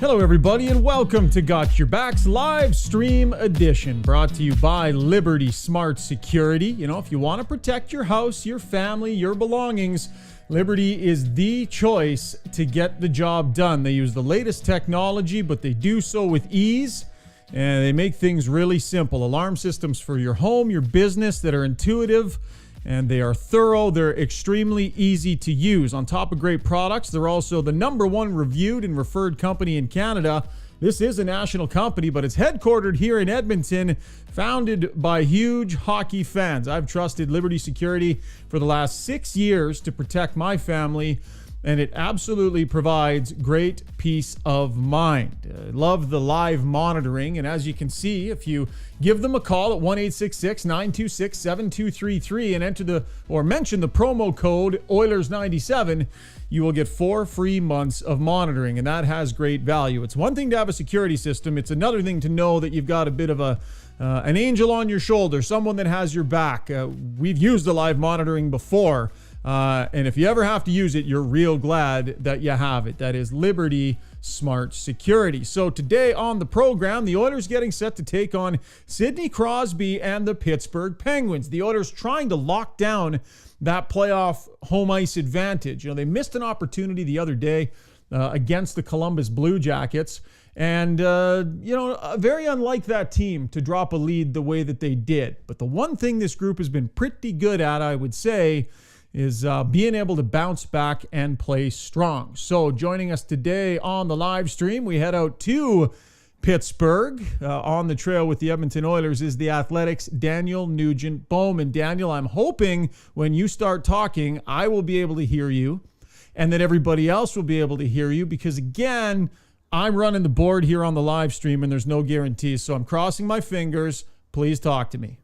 Hello, everybody, and welcome to Got Your Back's live stream edition, brought to you by Liberty Smart Security. You know, if you want to protect your house, your family, your belongings, Liberty is the choice to get the job done. They use the latest technology, but they do so with ease, and they make things really simple. Alarm systems for your home, your business that are intuitive, and they are thorough. They're extremely easy to use. On top of great products, they're also the #1 reviewed and referred company in Canada. This is a national company, but it's headquartered here in Edmonton, founded by huge hockey fans. I've trusted Liberty Security for the last 6 years to protect my family, and it absolutely provides great peace of mind. I love the live monitoring, and as you can see, if you give them a call at 1-866-926-7233 and mention the promo code Oilers97, you will get 4 free months of monitoring, and that has great value. It's one thing to have a security system. It's another thing to know that you've got a bit of an angel on your shoulder, someone that has your back. We've used the live monitoring before. And if you ever have to use it, you're real glad that you have it. That is Liberty Smart Security. So today on the program, the Oilers getting set to take on Sidney Crosby and the Pittsburgh Penguins. The Oilers trying to lock down that playoff home ice advantage. You know, they missed an opportunity the other day against the Columbus Blue Jackets. And, very unlike that team to drop a lead the way that they did. But the one thing this group has been pretty good at, I would say, is being able to bounce back and play strong. So joining us today on the live stream, we head out to Pittsburgh. On the trail with the Edmonton Oilers is the Athletics' Daniel Nugent-Bowman. Daniel, I'm hoping when you start talking, I will be able to hear you and that everybody else will be able to hear you because, again, I'm running the board here on the live stream and there's no guarantees. So I'm crossing my fingers. Please talk to me.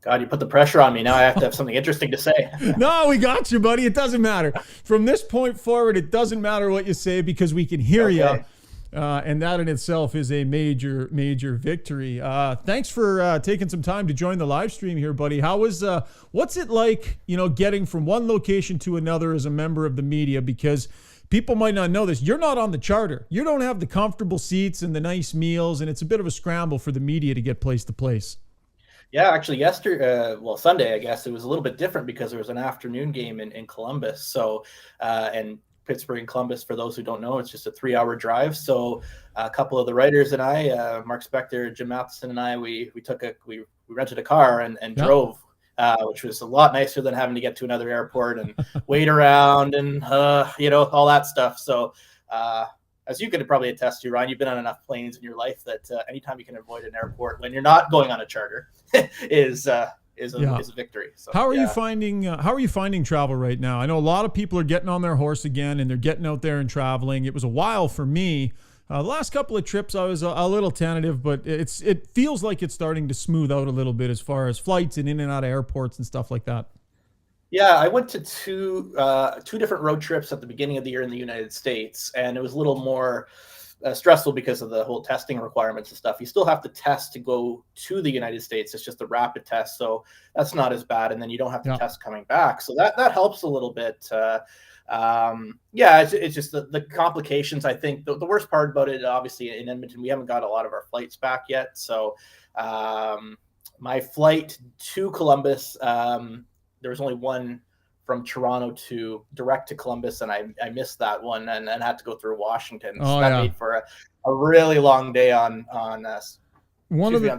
God, you put the pressure on me. Now I have to have something interesting to say. No, we got you, buddy. It doesn't matter. From this point forward, it doesn't matter what you say because we can hear you. And that in itself is a major, major victory. Thanks for taking some time to join the live stream here, buddy. What's it like, getting from one location to another as a member of the media? Because people might not know this. You're not on the charter. You don't have the comfortable seats and the nice meals, and it's a bit of a scramble for the media to get place to place. Yeah, actually Sunday, I guess it was a little bit different because there was an afternoon game in Columbus. So, and Pittsburgh and Columbus, for those who don't know, it's just a 3-hour drive. So a couple of the writers and I, Mark Spector, Jim Matheson and I, we rented a car and drove, which was a lot nicer than having to get to another airport and wait around and, all that stuff. So, as you could probably attest to, Ryan, you've been on enough planes in your life that anytime you can avoid an airport when you're not going on a charter is a victory. So, how are you finding travel right now? I know a lot of people are getting on their horse again and they're getting out there and traveling. It was a while for me. The last couple of trips I was a little tentative, but it feels like it's starting to smooth out a little bit as far as flights and in and out of airports and stuff like that. Yeah, I went to two different road trips at the beginning of the year in the United States, and it was a little more stressful because of the whole testing requirements and stuff. You still have to test to go to the United States. It's just a rapid test, so that's not as bad, and then you don't have to test coming back. So that helps a little bit. It's just the complications. I think the worst part about it, obviously, in Edmonton, we haven't got a lot of our flights back yet. So my flight to Columbus, there was only one from Toronto direct to Columbus, and I missed that one and had to go through Washington. So that made for a really long day on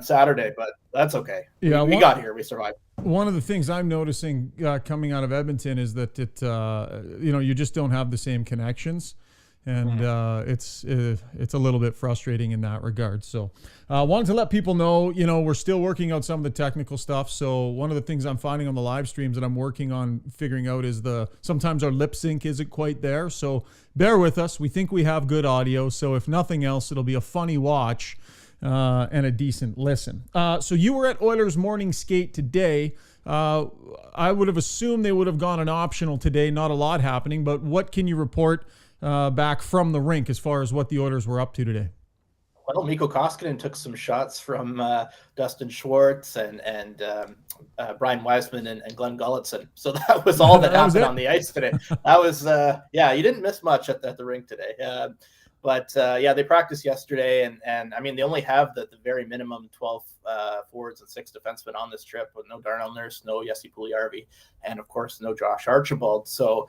Saturday, but that's okay. Yeah, we got here. We survived. One of the things I'm noticing coming out of Edmonton is that you just don't have the same connections. And it's a little bit frustrating in that regard. So wanted to let people know, we're still working out some of the technical stuff. So one of the things I'm finding on the live streams that I'm working on figuring out is sometimes our lip sync isn't quite there. So bear with us. We think we have good audio. So if nothing else, it'll be a funny watch and a decent listen. So you were at Oilers morning skate today. I would have assumed they would have gone an optional today. Not a lot happening, but what can you report back from the rink as far as what the Oilers were up to today? Well, Mikko Koskinen took some shots from Dustin Schwartz and Brian Wiseman and Glenn Gulletson. So that was all that happened on the ice today. That was, you didn't miss much at the rink today. But yeah, they practiced yesterday, and I mean, they only have the very minimum 12 forwards and 6 defensemen on this trip, with no Darnell Nurse, no Jesse Puljujarvi, and of course no Josh Archibald. So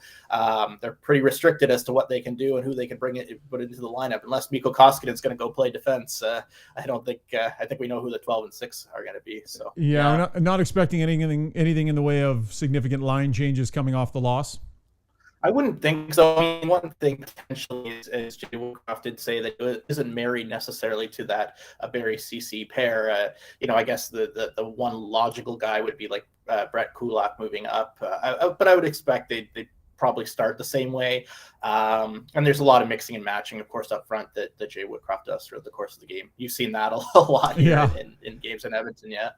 they're pretty restricted as to what they can do and who they can put into the lineup. Unless Mikko Koskinen's going to go play defense, I don't think. I think we know who the 12 and 6 are going to be. So yeah, I'm not expecting anything in the way of significant line changes coming off the loss. I wouldn't think so. I mean, one thing potentially is Jay Woodcroft did say that he isn't married necessarily to that Barry CC pair. I guess the one logical guy would be like Brett Kulak moving up, but I would expect they'd probably start the same way. And there's a lot of mixing and matching, of course, up front that Jay Woodcroft does throughout the course of the game. You've seen that a lot here in games in Edmonton, yeah.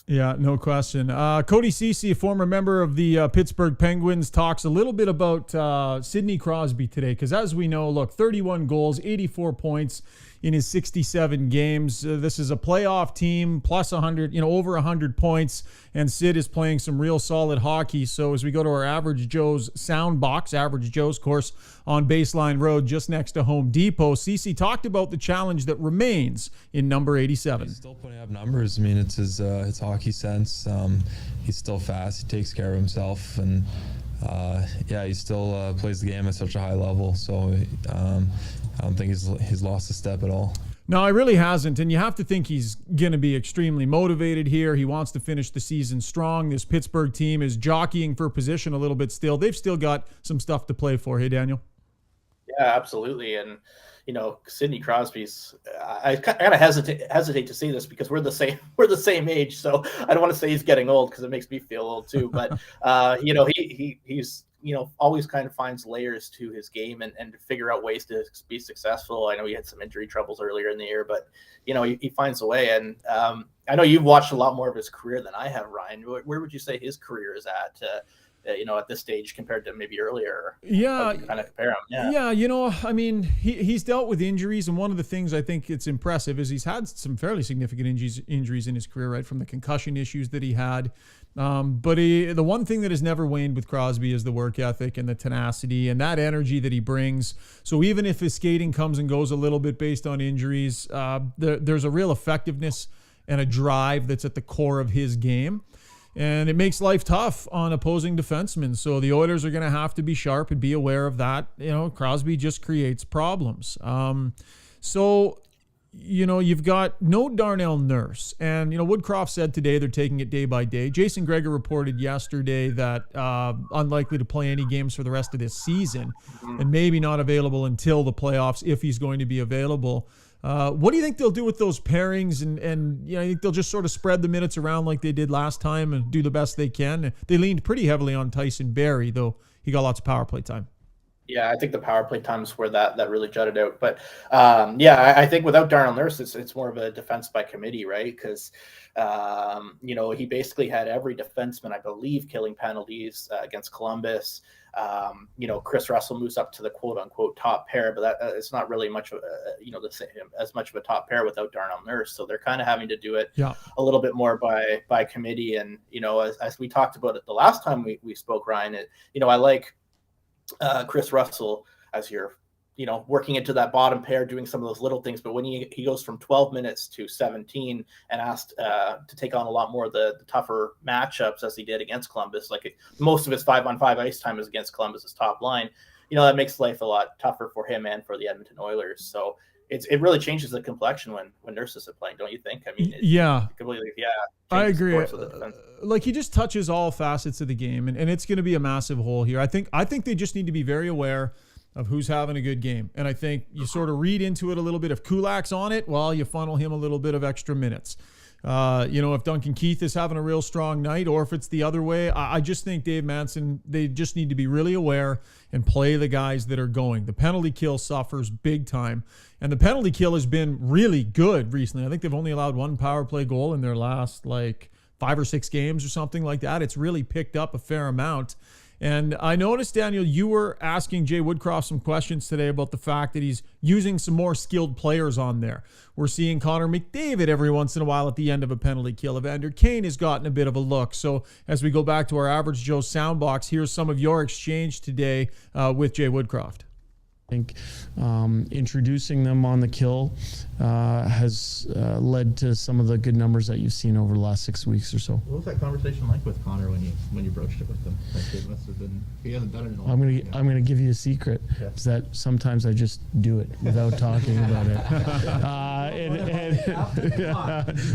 Yeah, no question. Cody Ceci, a former member of the Pittsburgh Penguins, talks a little bit about Sidney Crosby today, because as we know, look, 31 goals, 84 points in his 67 games. This is a playoff team, plus 100, over 100 points, and Sid is playing some real solid hockey. So as we go to our Average Joe's sound box, Average Joe's course on Baseline Road, just next to Home Depot, Ceci talked about the challenge that remains in number 87. He's still putting up numbers. I mean, it's his hockey sense. He's still fast. He takes care of himself, and he still plays the game at such a high level. So I don't think he's lost a step at all. No, he really hasn't, and you have to think he's going to be extremely motivated here. He wants to finish the season strong. This Pittsburgh team is jockeying for position a little bit still. They've still got some stuff to play for. Hey, Daniel? Yeah, absolutely. And, Sidney Crosby's, I kind of hesitate to say this because we're the same age. So I don't want to say he's getting old because it makes me feel old too. But, he's always kind of finds layers to his game and to figure out ways to be successful. I know he had some injury troubles earlier in the year, but, he finds a way. And I know you've watched a lot more of his career than I have, Ryan. Where would you say his career is at? At this stage compared to maybe earlier? Yeah. Kind of compare him. Yeah. I mean, he's dealt with injuries. And one of the things I think it's impressive is he's had some fairly significant injuries in his career, right? From the concussion issues that he had. But the one thing that has never waned with Crosby is the work ethic and the tenacity and that energy that he brings. So even if his skating comes and goes a little bit based on injuries, there's a real effectiveness and a drive that's at the core of his game. And it makes life tough on opposing defensemen. So the Oilers are going to have to be sharp and be aware of that. Crosby just creates problems. You've got no Darnell Nurse. And, Woodcroft said today they're taking it day by day. Jason Gregor reported yesterday that unlikely to play any games for the rest of this season and maybe not available until the playoffs if he's going to be available. What do you think they'll do with those pairings? And I think they'll just sort of spread the minutes around like they did last time and do the best they can. They leaned pretty heavily on Tyson Barrie, though he got lots of power play time. Yeah, I think the power play times where that really jutted out. But I think without Darnell Nurse, it's more of a defense by committee, right? Because he basically had every defenseman, I believe, killing penalties against Columbus. Chris Russell moves up to the quote unquote top pair, but that it's not really much of the same as much of a top pair without Darnell Nurse. So they're kind of having to do it a little bit more by committee. And as we talked about it the last time we spoke, Ryan, I like Chris Russell as your working into that bottom pair, doing some of those little things. But when he goes from 12 minutes to 17 and asked to take on a lot more of the tougher matchups as he did against Columbus, like most of his 5-on-5 ice time is against Columbus's top line, that makes life a lot tougher for him and for the Edmonton Oilers. So it really changes the complexion when Nurse is playing, don't you think? I mean, completely, I agree. Like he just touches all facets of the game, and it's going to be a massive hole here. I think they just need to be very aware of who's having a good game. And I think you sort of read into it a little bit. If Kulak's on it, well, you funnel him a little bit of extra minutes. If Duncan Keith is having a real strong night, or if it's the other way, I just think Dave Manson, they just need to be really aware and play the guys that are going. The penalty kill suffers big time. And the penalty kill has been really good recently. I think they've only allowed one power play goal in their last 5 or 6 games or something like that. It's really picked up a fair amount. And I noticed, Daniel, you were asking Jay Woodcroft some questions today about the fact that he's using some more skilled players on there. We're seeing Connor McDavid every once in a while at the end of a penalty kill. Evander Kane has gotten a bit of a look. So as we go back to our Average Joe soundbox, here's some of your exchange today with Jay Woodcroft. think introducing them on the kill has led to some of the good numbers that you've seen over the last 6 weeks or so. What was that conversation like with Connor when you broached it with him? Like it must have been, he hasn't done it in a while. I'm gonna give you a secret. Yeah. Is that sometimes I just do it without talking about it.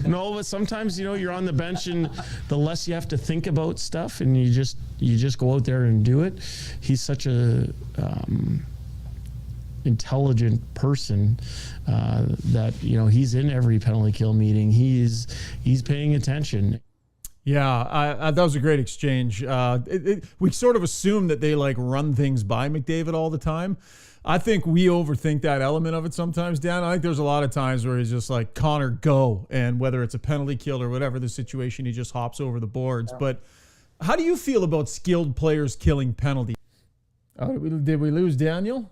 No, but sometimes you're on the bench, and the less you have to think about stuff, and you just go out there and do it. He's such a intelligent person that he's in every penalty kill meeting. He's paying attention. Yeah, that was a great exchange. We sort of assume that they run things by McDavid all the time. I think we overthink that element of it sometimes, Dan. I think there's a lot of times where he's just like, Connor, go. And whether it's a penalty kill or whatever the situation, he just hops over the boards. Yeah. But how do you feel about skilled players killing penalties? Did we lose Daniel?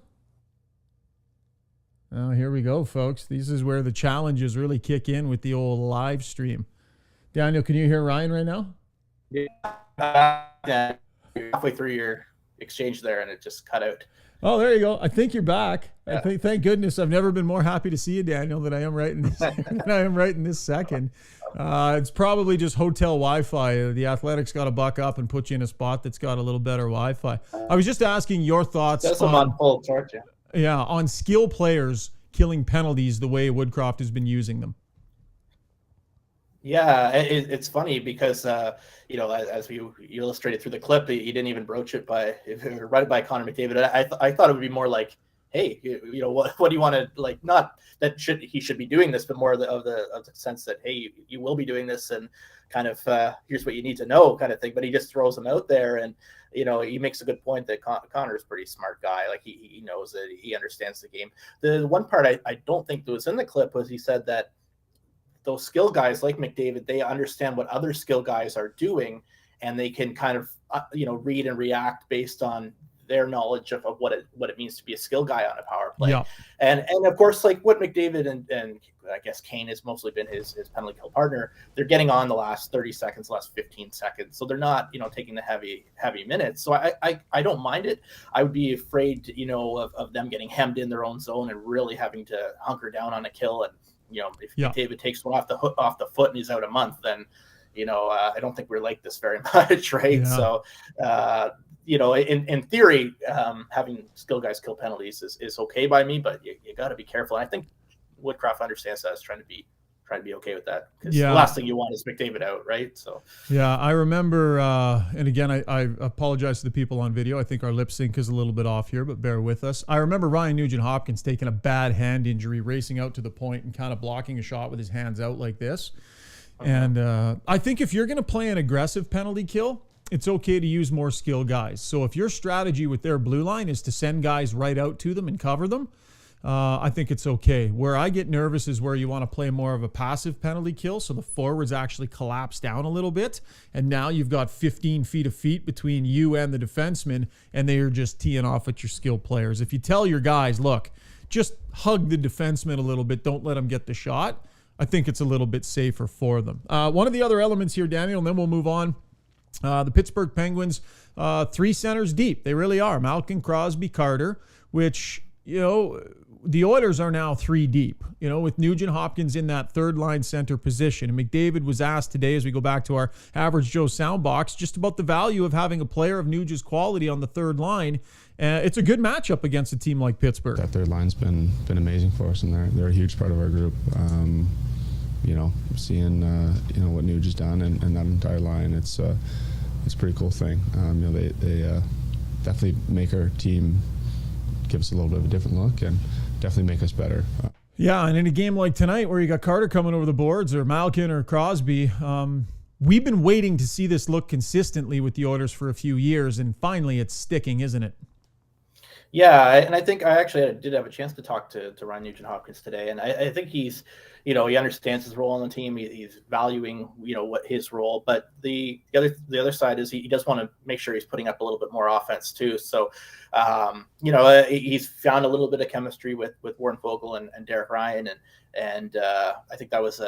Oh, here we go, folks. This is where the challenges really kick in with the old live stream. Daniel, can you hear Ryan right now? Yeah. Halfway through your exchange there, and it just cut out. Oh, there you go. I think you're back. Yeah. Thank goodness. I've never been more happy to see you, Daniel, than I am right in this second. It's probably just hotel Wi-Fi. The Athletics got to buck up and put you in a spot that's got a little better Wi-Fi. I was just asking your thoughts. That's on full torch. Yeah, on skill players killing penalties the way Woodcroft has been using them. Yeah, it's funny because as you illustrated through the clip, he didn't even broach it right by Connor McDavid. I thought it would be more like, hey, what do you want to Not that he should be doing this, but more of the sense that, hey, you will be doing this, and kind of here's what you need to know, kind of thing. But he just throws them out there, and he makes a good point that Connor's a pretty smart guy. Like he knows that, he understands the game. The one part I don't think that was in the clip was he said that those skill guys like McDavid, they understand what other skill guys are doing, and they can kind of read and react based on their knowledge of what it means to be a skill guy on a power play. Yeah. And of course, like what McDavid and I guess Kane has mostly been his penalty kill partner, they're getting on the last 30 seconds, last 15 seconds. So they're not, taking the heavy minutes. So I don't mind it. I would be afraid, of them getting hemmed in their own zone and really having to hunker down on a kill. And, if McDavid takes one off the foot and he's out a month, then, I don't think we're like this very much. Right. Yeah. So, in theory, having skill guys kill penalties is okay by me, but you got to be careful. And I think Woodcroft understands that, is trying to be okay with that. Because the last thing you want is McDavid out, right? So yeah, I remember, and again, I apologize to the people on video. I think our lip sync is a little bit off here, but bear with us. I remember Ryan Nugent-Hopkins taking a bad hand injury, racing out to the point and kind of blocking a shot with his hands out like this. And I think if you're going to play an aggressive penalty kill, it's okay to use more skill guys. So if your strategy with their blue line is to send guys right out to them and cover them, I think it's okay. Where I get nervous is where you want to play more of a passive penalty kill, so the forwards actually collapse down a little bit, and now you've got 15 feet of feet between you and the defenseman, and they are just teeing off at your skill players. If you tell your guys, look, just hug the defenseman a little bit, don't let them get the shot, I think it's a little bit safer for them. One of the other elements here, Daniel, and then we'll move on. The Pittsburgh Penguins, 3 centers deep. They really are. Malkin, Crosby, Carter, which, the Oilers are now 3 deep, with Nugent-Hopkins in that third line center position. And McDavid was asked today, as we go back to our Average Joe soundbox, just about the value of having a player of Nugent's quality on the third line. It's a good matchup against a team like Pittsburgh. That third line's been amazing for us, and they're a huge part of our group. Seeing what Nuge has done and that entire line, it's a pretty cool thing. They definitely make our team, give us a little bit of a different look, and definitely make us better. Yeah, and in a game like tonight where you got Carter coming over the boards, or Malkin or Crosby, we've been waiting to see this look consistently with the Oilers for a few years, and finally it's sticking, isn't it? Yeah, and I think I actually did have a chance to talk to Ryan Nugent-Hopkins today, and I think he's, he understands his role on the team. He's valuing, what his role, but the other side is he does want to make sure he's putting up a little bit more offense too. So, he's found a little bit of chemistry with Warren Fogle and Derek Ryan, and I think that was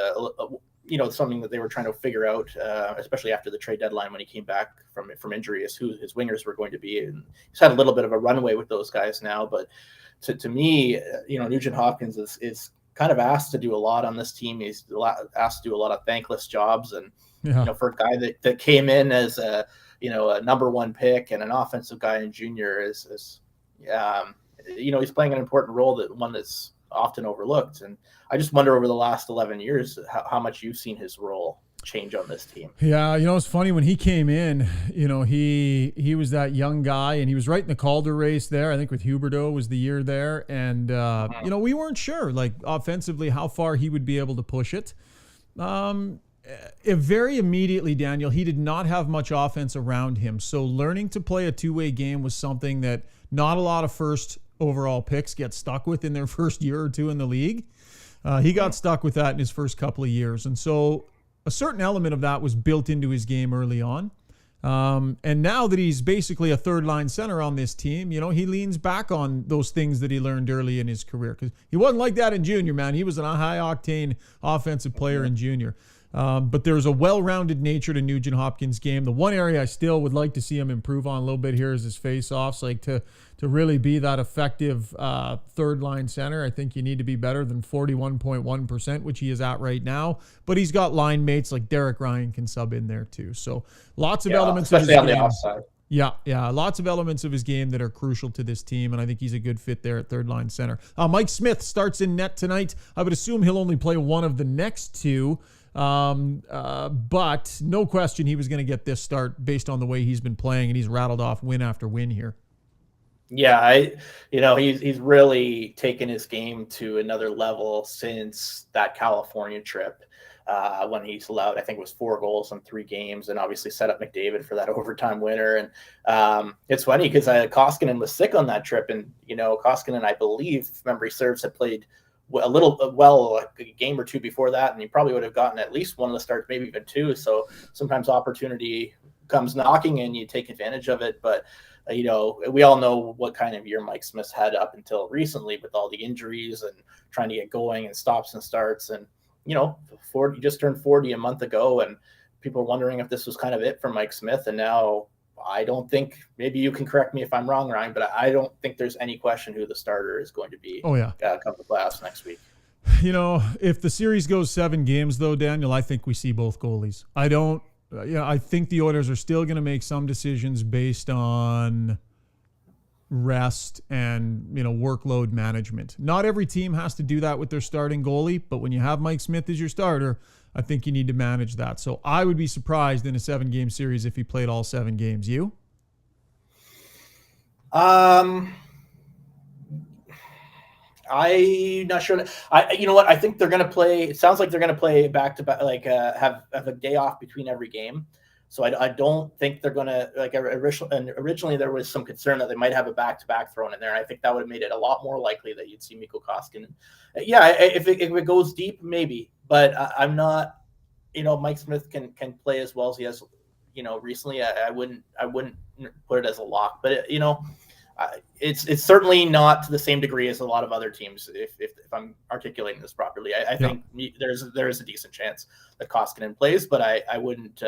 something that they were trying to figure out, especially after the trade deadline when he came back from injury, is who his wingers were going to be. And he's had a little bit of a runway with those guys now, but to me, Nugent Hopkins is kind of asked to do a lot on this team. He's asked to do a lot of thankless jobs, and for a guy that came in as a number one pick and an offensive guy in junior is he's playing an important role, one that's often overlooked. And I just wonder over the last 11 years how much you've seen his role change on this team. Yeah, it's funny when he came in, he was that young guy, and he was right in the Calder race there. I think with Huberdeau was the year there, and we weren't sure, like, offensively how far he would be able to push it. Very immediately, Daniel, he did not have much offense around him, so learning to play a two-way game was something that not a lot of first overall picks get stuck with in their first year or two in the league. He got stuck with that in his first couple of years, and so a certain element of that was built into his game early on. And now that he's basically a third-line center on this team, he leans back on those things that he learned early in his career, because he wasn't like that in junior, man. He was a high-octane offensive player in junior. But there's a well-rounded nature to Nugent Hopkins' game. The one area I still would like to see him improve on a little bit here is his face-offs. Like, to really be that effective third-line center, I think you need to be better than 41.1%, which he is at right now. But he's got line mates like Derek Ryan can sub in there too. So lots of elements of his especially on game. the offside. Yeah, lots of elements of his game that are crucial to this team, and I think he's a good fit there at third-line center. Mike Smith starts in net tonight. I would assume he'll only play one of the next two. But no question he was going to get this start based on the way he's been playing, and he's rattled off win after win here. Yeah, he's really taken his game to another level since that California trip, when he's allowed, I think it was 4 goals in 3 games, and obviously set up McDavid for that overtime winner. And it's funny because Koskinen was sick on that trip, and Koskinen, I believe, if memory serves, had played a game or two before that, and he probably would have gotten at least one of the starts, maybe even 2. So sometimes opportunity comes knocking and you take advantage of it. But we all know what kind of year Mike Smith had up until recently with all the injuries and trying to get going and stops and starts. And he just turned 40 a month ago, and people are wondering if this was kind of it for Mike Smith. And now I don't think, maybe you can correct me if I'm wrong, Ryan, but I don't think there's any question who the starter is going to be. Oh, yeah. Come the playoffs next week. If the series goes 7 games, though, Daniel, I think we see both goalies. I think the Oilers are still going to make some decisions based on rest and, workload management. Not every team has to do that with their starting goalie, but when you have Mike Smith as your starter, I think you need to manage that. So I would be surprised in a 7-game series if he played all 7 games. You? I'm not sure. You know what? I think they're going to play. It sounds like they're going to play back to back, like have a day off between every game. So I don't think they're going to, like, originally there was some concern that they might have a back-to-back thrown in there. And I think that would have made it a lot more likely that you'd see Mikko Koskinen. Yeah, if it goes deep, maybe. But I'm not, Mike Smith can play as well as he has, recently. I wouldn't put it as a lock. But, it's certainly not to the same degree as a lot of other teams, if I'm articulating this properly. I think there is a decent chance that Koskinen plays, but I wouldn't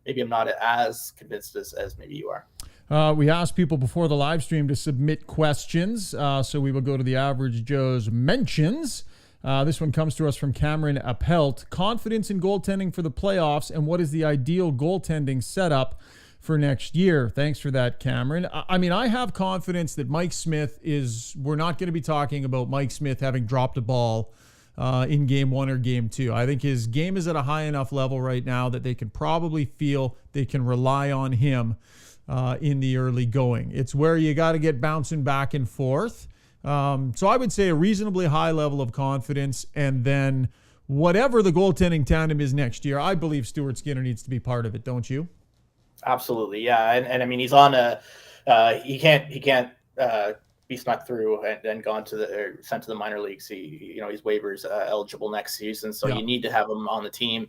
maybe I'm not as convinced as maybe you are. We asked people before the live stream to submit questions, so we will go to the Average Joe's mentions. This one comes to us from Cameron Appelt. Confidence in goaltending for the playoffs, and what is the ideal goaltending setup for next year? Thanks for that, Cameron. I have confidence that Mike Smith we're not going to be talking about Mike Smith having dropped a ball in game 1 or game 2. I think his game is at a high enough level right now that they can probably feel they can rely on him in the early going. It's where you got to get bouncing back and forth. So I would say a reasonably high level of confidence, and then whatever the goaltending tandem is next year, I believe Stuart Skinner needs to be part of it, don't you? Absolutely, yeah, and he's on he can't be snuck through and gone to sent to the minor leagues. He's waivers eligible next season, so you need to have him on the team.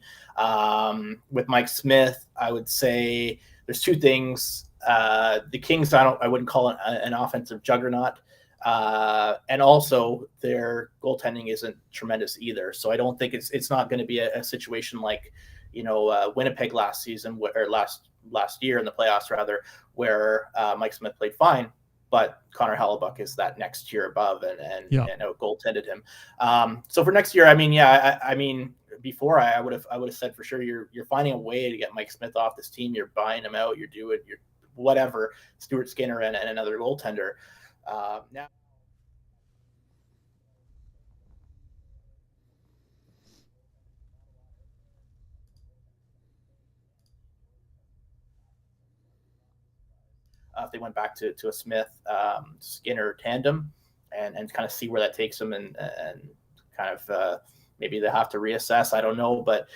With Mike Smith, I would say there's 2 things. The Kings, I wouldn't call it an offensive juggernaut, and also their goaltending isn't tremendous either. So I don't think it's not going to be a situation like Winnipeg last season, or last year in the playoffs rather, where Mike Smith played fine. but Connor Hellebuck is that next tier above and out goaltended him. So for next year, I mean, before I would have said for sure you're finding a way to get Mike Smith off this team. You're buying him out. You're whatever, Stuart Skinner and another goaltender. Now. If they went back to a Smith Skinner tandem and kind of see where that takes them and kind of maybe they have to reassess. I don't know, but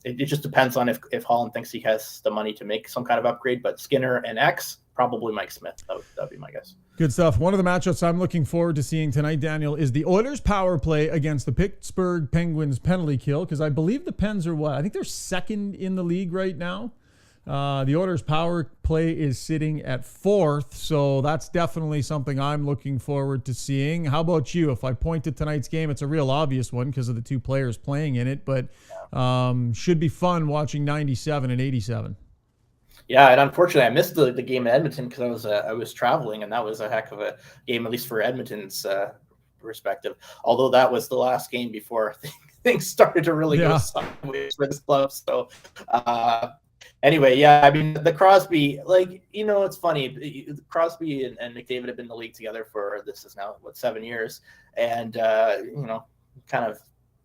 it just depends on if Holland thinks he has the money to make some kind of upgrade. But Skinner and X, probably Mike Smith. That would be my guess. Good stuff. One of the matchups I'm looking forward to seeing tonight, Daniel, is the Oilers power play against the Pittsburgh Penguins penalty kill, because I believe the Pens are what? I think they're second in the league right now. The Oilers power play is sitting at 4th, so that's definitely something I'm looking forward to seeing. How about you? If I point to tonight's game, it's a real obvious one because of the two players playing in it, but should be fun watching 97 and 87. Yeah, and unfortunately, I missed the game in Edmonton because I was traveling, and that was a heck of a game, at least for Edmonton's perspective. Although that was the last game before things started to really go sideways for this club. So. Anyway, yeah, I mean, the Crosby, it's funny. Crosby and McDavid have been in the league together for, this is now, 7 years. And, kind of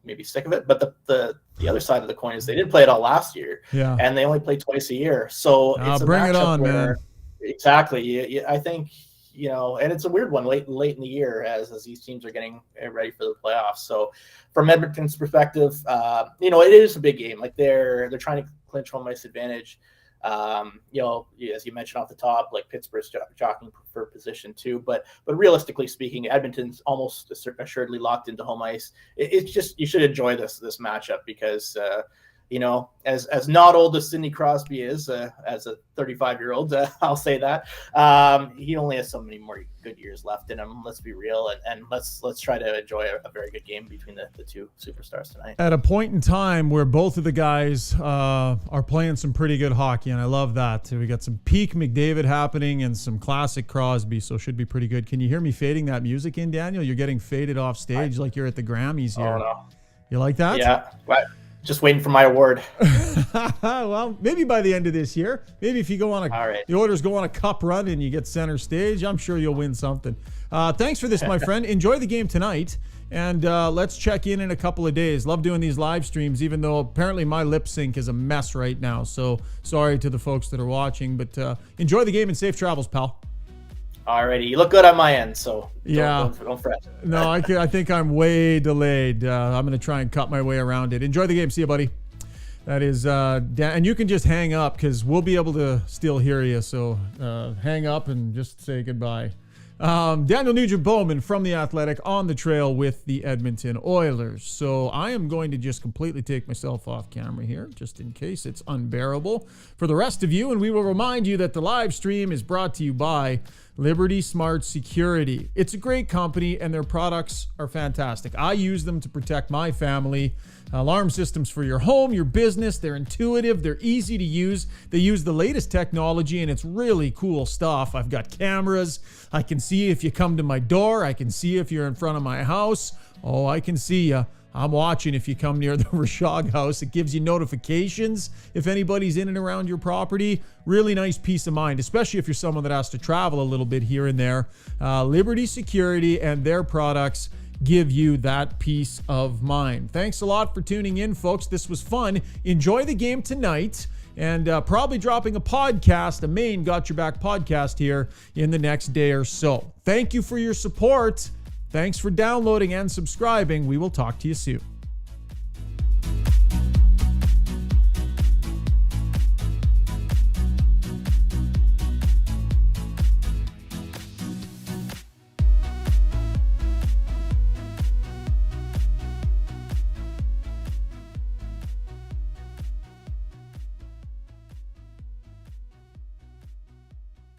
maybe sick of it. But the other side of the coin is they didn't play it all last year. Yeah. And they only play twice a year. So it's a bring it on, man. Exactly. I think, and it's a weird one late in the year as these teams are getting ready for the playoffs. So from Edmonton's perspective, it is a big game. Like they're trying to clinch home ice advantage. As you mentioned off the top, like Pittsburgh's jockeying for position too. But realistically speaking, Edmonton's almost assuredly locked into home ice. It's just, you should enjoy this matchup because as not old as Sidney Crosby is, as a 35-year-old, I'll say that he only has so many more good years left in him. Let's be real, and let's try to enjoy a very good game between the two superstars tonight. At a point in time where both of the guys are playing some pretty good hockey, and I love that. We got some peak McDavid happening and some classic Crosby, so it should be pretty good. Can you hear me fading that music in, Daniel? You're getting faded off stage like you're at the Grammys here. Oh, no. You like that? Yeah. Right. Just waiting for my award. Well, maybe by the end of this year. Maybe if you go on the Oilers go on a cup run and you get center stage, I'm sure you'll win something. Thanks for this, my friend. Enjoy the game tonight, and let's check in a couple of days. Love doing these live streams, even though apparently my lip sync is a mess right now. So sorry to the folks that are watching, but enjoy the game and safe travels, pal. Alrighty, you look good on my end, so don't fret. No, I think I'm way delayed. I'm going to try and cut my way around it. Enjoy the game. See you, buddy. That is and you can just hang up because we'll be able to still hear you. So hang up and just say goodbye. Daniel Nugent-Bowman from The Athletic on the trail with the Edmonton Oilers. So I am going to just completely take myself off camera here, just in case it's unbearable for the rest of you. And we will remind you that the live stream is brought to you by Liberty Smart Security. It's a great company and their products are fantastic. I use them to protect my family. Alarm systems for your home, your business. They're intuitive. They're easy to use. They use the latest technology and it's really cool stuff. I've got cameras. I can see if you come to my door. I can see if you're in front of my house. Oh, I can see you. I'm watching if you come near the Rashog house. It gives you notifications if anybody's in and around your property. Really nice peace of mind, especially if you're someone that has to travel a little bit here and there. Liberty Security and their products give you that peace of mind. Thanks a lot for tuning in, folks. This was fun. Enjoy the game tonight. And probably dropping a podcast, a main Got Your Back podcast here in the next day or so. Thank you for your support. Thanks for downloading and subscribing. We will talk to you soon.